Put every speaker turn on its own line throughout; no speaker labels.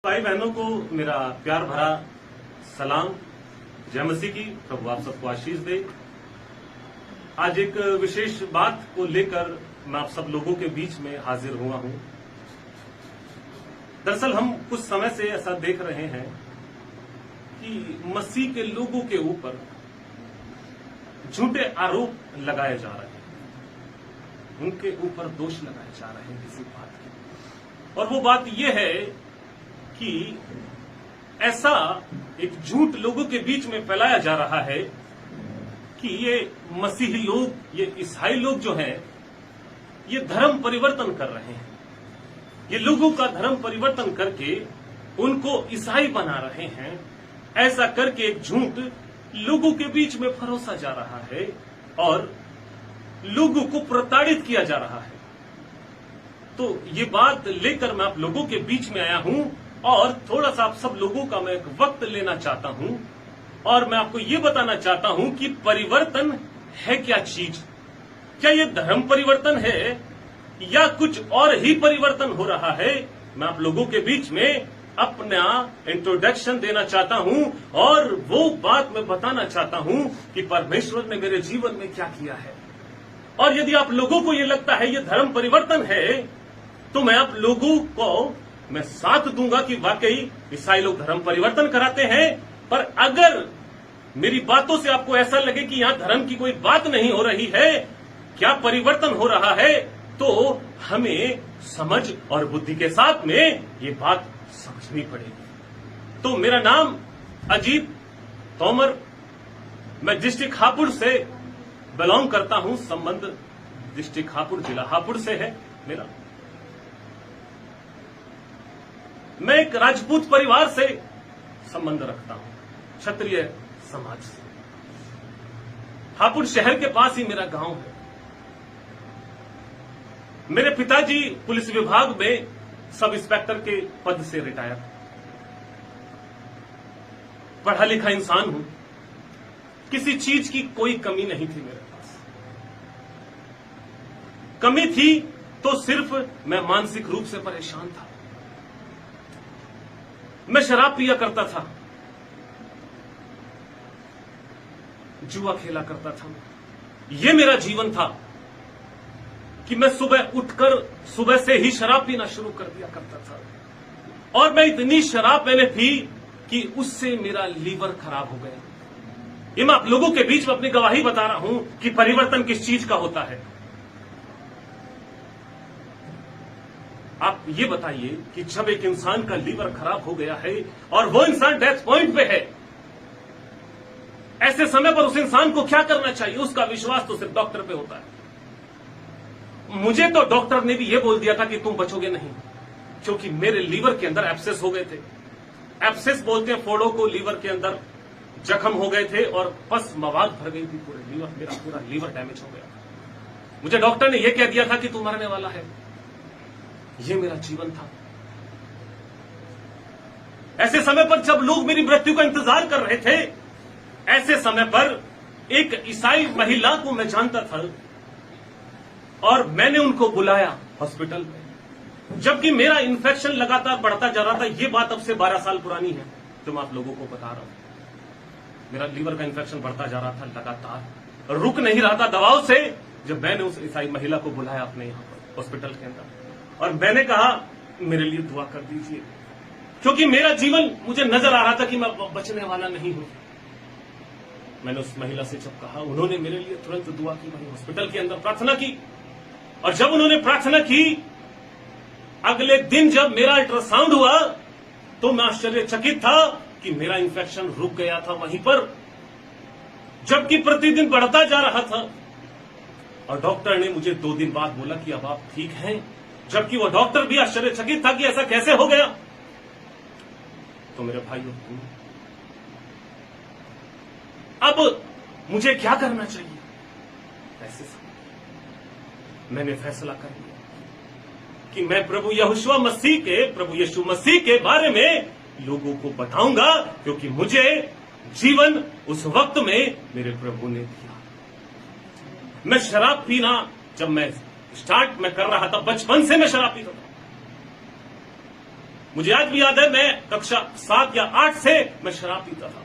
भाई बहनों को मेरा प्यार भरा सलाम। जय मसीह की। प्रभु आप सबको आशीष दे। आज एक विशेष बात को लेकर मैं आप सब लोगों के बीच में हाजिर हुआ हूं। दरअसल हम कुछ समय से ऐसा देख रहे हैं कि मसीह के लोगों के ऊपर झूठे आरोप लगाए जा रहे हैं, उनके ऊपर दोष लगाए जा रहे हैं किसी बात के। और वो बात यह है कि ऐसा एक झूठ लोगों के बीच में फैलाया जा रहा है कि ये मसीही लोग, ये ईसाई लोग जो हैं, ये धर्म परिवर्तन कर रहे हैं। ये लोगों का धर्म परिवर्तन करके उनको ईसाई बना रहे हैं। ऐसा करके एक झूठ लोगों के बीच में परोसा जा रहा है और लोगों को प्रताड़ित किया जा रहा है। तो ये बात लेकर मैं आप लोगों के बीच में आया हूं और थोड़ा सा आप सब लोगों का मैं एक वक्त लेना चाहता हूं और मैं आपको ये बताना चाहता हूं कि परिवर्तन है क्या चीज। क्या ये धर्म परिवर्तन है या कुछ और ही परिवर्तन हो रहा है। मैं आप लोगों के बीच में अपना इंट्रोडक्शन देना चाहता हूं और वो बात मैं बताना चाहता हूं कि परमेश्वर ने मेरे जीवन में क्या किया है। और यदि आप लोगों को ये लगता है ये धर्म परिवर्तन है तो मैं आप लोगों को मैं साथ दूंगा कि वाकई ईसाई लोग धर्म परिवर्तन कराते हैं। पर अगर मेरी बातों से आपको ऐसा लगे कि यहां धर्म की कोई बात नहीं हो रही है, क्या परिवर्तन हो रहा है, तो हमें समझ और बुद्धि के साथ में ये बात समझनी पड़ेगी। तो मेरा नाम अजीत तोमर, मैं डिस्ट्रिक्ट हापुड़ से बिलोंग करता हूं। संबंध डिस्ट्रिक्ट हापुड़, जिला हापुड़ से है मेरा। मैं एक राजपूत परिवार से संबंध रखता हूं, क्षत्रिय समाज से। हापुड़ शहर के पास ही मेरा गांव है। मेरे पिताजी पुलिस विभाग में सब इंस्पेक्टर के पद से रिटायर। पढ़ा लिखा इंसान हूं, किसी चीज की कोई कमी नहीं थी मेरे पास। कमी थी तो सिर्फ मैं मानसिक रूप से परेशान था। मैं शराब पिया करता था, जुआ खेला करता था। यह मेरा जीवन था कि मैं सुबह उठकर सुबह से ही शराब पीना शुरू कर दिया करता था। और मैं इतनी शराब मैंने पी कि उससे मेरा लीवर खराब हो गया। ये मैं आप लोगों के बीच में अपनी गवाही बता रहा हूं कि परिवर्तन किस चीज का होता है। आप ये बताइए कि जब एक इंसान का लीवर खराब हो गया है और वो इंसान डेथ पॉइंट पे है, ऐसे समय पर उस इंसान को क्या करना चाहिए। उसका विश्वास तो सिर्फ डॉक्टर पे होता है। मुझे तो डॉक्टर ने भी ये बोल दिया था कि तुम बचोगे नहीं, क्योंकि मेरे लीवर के अंदर एब्सेस हो गए थे। एब्सेस बोलते हैं फोड़ों को, लीवर के अंदर जख्म हो गए थे और पस मवाद भर गई थी पूरे लीवर। मेरा पूरा लीवर डैमेज हो गया। मुझे डॉक्टर ने यह कह दिया था कि तू मरने वाला है। ये मेरा जीवन था। ऐसे समय पर जब लोग मेरी मृत्यु का इंतजार कर रहे थे, ऐसे समय पर एक ईसाई महिला को मैं जानता था और मैंने उनको बुलाया हॉस्पिटल में। जबकि मेरा इन्फेक्शन लगातार बढ़ता जा रहा था। ये बात अब से 12 साल पुरानी है जो मैं आप लोगों को बता रहा हूं। मेरा लीवर का इन्फेक्शन बढ़ता जा रहा था लगातार, रुक नहीं रहा था दवाओं से। जब मैंने उस ईसाई महिला को बुलाया अपने यहां पर हॉस्पिटल के अंदर और मैंने कहा मेरे लिए दुआ कर दीजिए, क्योंकि मेरा जीवन मुझे नजर आ रहा था कि मैं बचने वाला नहीं हूं। मैंने उस महिला से जब कहा, उन्होंने मेरे लिए तुरंत दुआ की। मैंने हॉस्पिटल के अंदर प्रार्थना की और जब उन्होंने प्रार्थना की, अगले दिन जब मेरा अल्ट्रासाउंड हुआ तो मैं आश्चर्यचकित था कि मेरा इन्फेक्शन रुक गया था वहीं पर, जबकि प्रतिदिन बढ़ता जा रहा था। और डॉक्टर ने मुझे 2 दिन बाद बोला कि अब आप ठीक हैं, जबकि वो डॉक्टर भी आश्चर्यचकित था कि ऐसा कैसे हो गया। तो मेरे भाइयों, अब मुझे क्या करना चाहिए। ऐसे समय मैंने फैसला कर लिया कि मैं प्रभु यीशु मसीह के बारे में लोगों को बताऊंगा, क्योंकि मुझे जीवन उस वक्त में मेरे प्रभु ने दिया। मैं शराब पीना जब मैं स्टार्ट में कर रहा था, बचपन से मैं शराब पीता था। मुझे आज भी याद है, मैं कक्षा 7 या 8 से मैं शराब पीता था,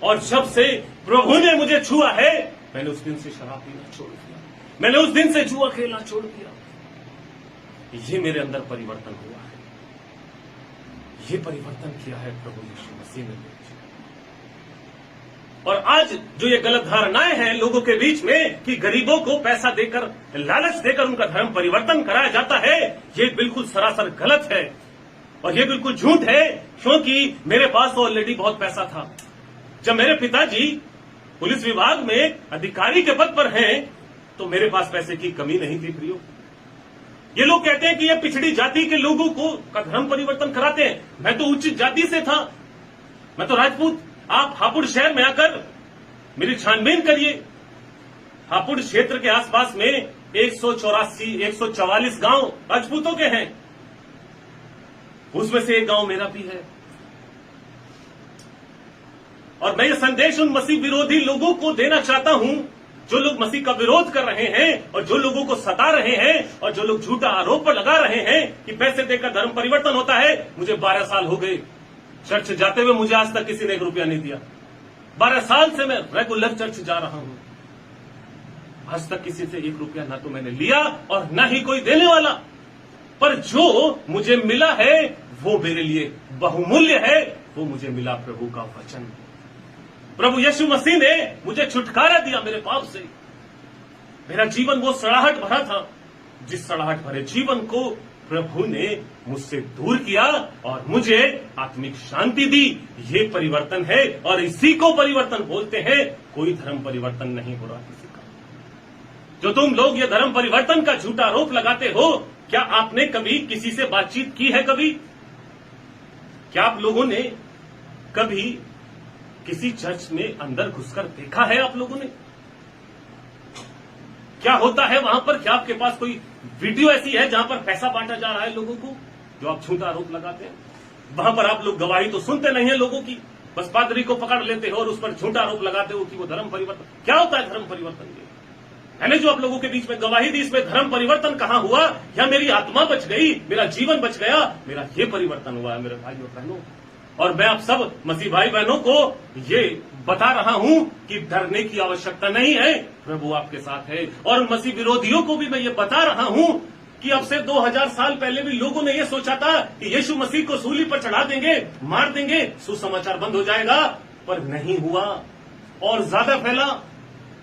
और जब से प्रभु ने मुझे छुआ है, मैंने उस दिन से शराब पीना छोड़ दिया, मैंने उस दिन से जुआ खेलना छोड़ दिया। ये मेरे अंदर परिवर्तन हुआ है, ये परिवर्तन किया है प्रभु यीशु मसीह ने। और आज जो ये गलत धारणाएं हैं लोगों के बीच में कि गरीबों को पैसा देकर, लालच देकर उनका धर्म परिवर्तन कराया जाता है, ये बिल्कुल सरासर गलत है और ये बिल्कुल झूठ है। क्योंकि मेरे पास तो ऑलरेडी बहुत पैसा था। जब मेरे पिताजी पुलिस विभाग में अधिकारी के पद पर हैं, तो मेरे पास पैसे की कमी नहीं थी प्रियो। ये लोग कहते हैं कि ये पिछड़ी जाति के लोगों को का धर्म परिवर्तन कराते हैं। मैं तो उच्च जाति से था, मैं तो राजपूत। आप हापुड़ शहर में आकर मेरी छानबीन करिए। हापुड़ क्षेत्र के आसपास में 144 गांव राजपूतों के हैं, उसमें से एक गांव मेरा भी है। और मैं ये संदेश उन मसीह विरोधी लोगों को देना चाहता हूं जो लोग मसीह का विरोध कर रहे हैं और जो लोगों को सता रहे हैं और जो लोग झूठा आरोप लगा रहे हैं कि पैसे देकर धर्म परिवर्तन होता है। मुझे 12 साल हो गए चर्च जाते हुए, मुझे आज तक किसी ने 1 रुपया नहीं दिया। 12 साल से मैं रेगुलर चर्च जा रहा हूं, आज तक किसी से 1 रुपया ना तो मैंने लिया और ना ही कोई देने वाला। पर जो मुझे मिला है वो मेरे लिए बहुमूल्य है, वो मुझे मिला प्रभु का वचन। प्रभु यीशु मसीह ने मुझे छुटकारा दिया मेरे पाप से। मेरा जीवन वो सड़ाहट भरा था, जिस सड़ाहट भरे जीवन को प्रभु ने मुझसे दूर किया और मुझे आत्मिक शांति दी। ये परिवर्तन है और इसी को परिवर्तन बोलते हैं। कोई धर्म परिवर्तन नहीं हो रहा किसी का। जो तुम लोग ये धर्म परिवर्तन का झूठा आरोप लगाते हो, क्या आपने कभी किसी से बातचीत की है? कभी क्या आप लोगों ने कभी किसी चर्च में अंदर घुसकर देखा है? आप लोगों ने क्या होता है वहां पर? क्या आपके पास कोई वीडियो ऐसी है जहां पर पैसा बांटा जा रहा है लोगों को, जो आप झूठा आरोप लगाते हैं? वहां पर आप लोग गवाही तो सुनते नहीं है लोगों की, बस पादरी को पकड़ लेते हो और उस पर झूठा आरोप लगाते हो कि वो धर्म परिवर्तन। क्या होता है धर्म परिवर्तन? मैंने जो आप लोगों के बीच में गवाही दी, इसमें धर्म परिवर्तन कहां हुआ? या मेरी आत्मा बच गई, मेरा जीवन बच गया? मेरा ये परिवर्तन हुआ है मेरे भाई और बहनों। और मैं आप सब मसीह भाई बहनों को ये बता रहा हूं कि डरने की आवश्यकता नहीं है, प्रभु आपके साथ है। और मसीह विरोधियों को भी मैं ये बता रहा हूं कि अब से 2000 साल पहले भी लोगों ने ये सोचा था कि यीशु मसीह को सूली पर चढ़ा देंगे, मार देंगे, सुसमाचार बंद हो जाएगा, पर नहीं हुआ और ज्यादा फैला।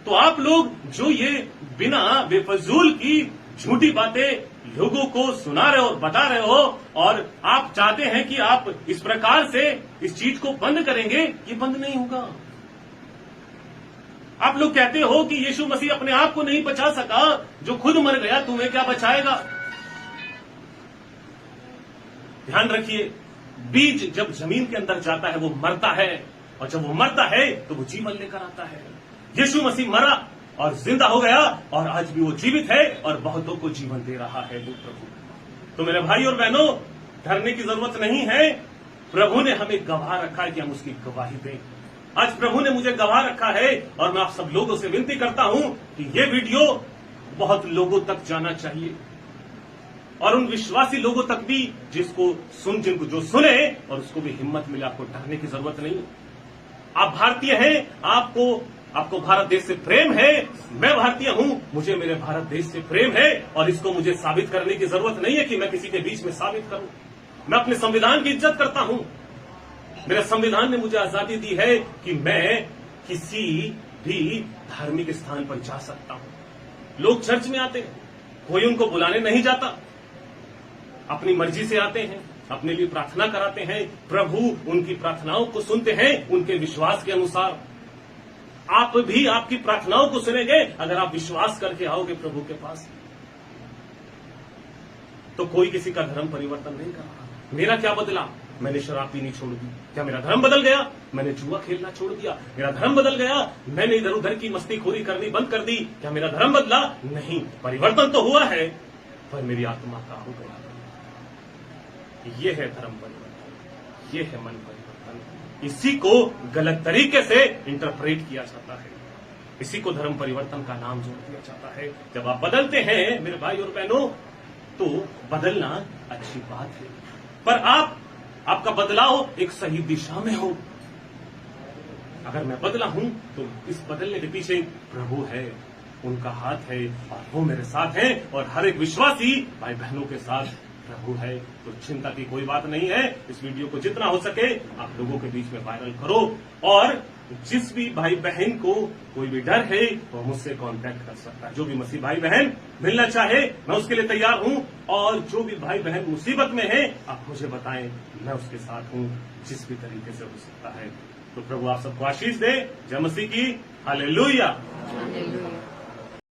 तो आप लोग जो ये बिना बेफजूल की झूठी बातें लोगों को सुना रहे हो और बता रहे हो, और आप चाहते हैं कि आप इस प्रकार से इस चीज को बंद करेंगे, ये बंद नहीं होगा। आप लोग कहते हो कि यीशु मसीह अपने आप को नहीं बचा सका, जो खुद मर गया तुम्हें क्या बचाएगा? ध्यान रखिए, बीज जब जमीन के अंदर जाता है वो मरता है, और जब वो मरता है तो वो जीवन लेकर आता है। यीशु मसीह मरा और जिंदा हो गया और आज भी वो जीवित है और बहुतों को जीवन दे रहा है वो प्रभु। तो मेरे भाई और बहनों, डरने की जरूरत नहीं है। प्रभु ने हमें गवाह रखा है कि हम उसकी गवाही दें। आज प्रभु ने मुझे गवाह रखा है और मैं आप सब लोगों से विनती करता हूं कि ये वीडियो बहुत लोगों तक जाना चाहिए, और उन विश्वासी लोगों तक भी जिनको जो सुने और उसको भी हिम्मत मिले। आपको डरने की जरूरत नहीं। आप भारतीय हैं, आपको भारत देश से प्रेम है। मैं भारतीय हूं, मुझे मेरे भारत देश से प्रेम है, और इसको मुझे साबित करने की जरूरत नहीं है कि मैं किसी के बीच में साबित करूं। मैं अपने संविधान की इज्जत करता हूं। मेरे संविधान ने मुझे आजादी दी है कि मैं किसी भी धार्मिक स्थान पर जा सकता हूं। लोग चर्च में आते हैं, कोई उनको बुलाने नहीं जाता, अपनी मर्जी से आते हैं, अपने लिए प्रार्थना कराते हैं। प्रभु उनकी प्रार्थनाओं को सुनते हैं उनके विश्वास के अनुसार। आप भी आपकी प्रार्थनाओं को सुनेंगे अगर आप विश्वास करके आओगे प्रभु के पास। तो कोई किसी का धर्म परिवर्तन नहीं कर रहा। मेरा क्या बदला? मैंने शराब पीनी छोड़ दी। क्या मेरा धर्म बदल गया? मैंने जुआ खेलना छोड़ दिया। मेरा धर्म बदल गया? मैंने इधर उधर की मस्तीखोरी करनी बंद कर दी। क्या मेरा धर्म बदला? नहीं। परिवर्तन तो हुआ है, पर मेरी आत्मा का हो गया। ये है धर्म परिवर्तन, ये है मन परिवर्तन। इसी को गलत तरीके से इंटरप्रेट किया जाता है, इसी को धर्म परिवर्तन का नाम जोड़ दिया जाता है। जब आप बदलते हैं मेरे भाई और बहनों, तो बदलना अच्छी बात है। पर आपका बदलाव एक सही दिशा में हो। अगर मैं बदला हूं तो इस बदलने के पीछे प्रभु है, उनका हाथ है और वो मेरे साथ है, और हर एक विश्वासी भाई बहनों के साथ प्रभु है। तो चिंता की कोई बात नहीं है। इस वीडियो को जितना हो सके आप लोगों के बीच में वायरल करो, और जिस भी भाई बहन को कोई भी डर है वो मुझसे कांटेक्ट कर सकता है। जो भी मसीह भाई बहन मिलना चाहे मैं उसके लिए तैयार हूं, और जो भी भाई बहन मुसीबत में है आप मुझे बताएं, मैं उसके साथ हूं जिस भी तरीके से हो सकता है। तो प्रभु आप सबको आशीष दे। जय मसीह की। हालेलुया।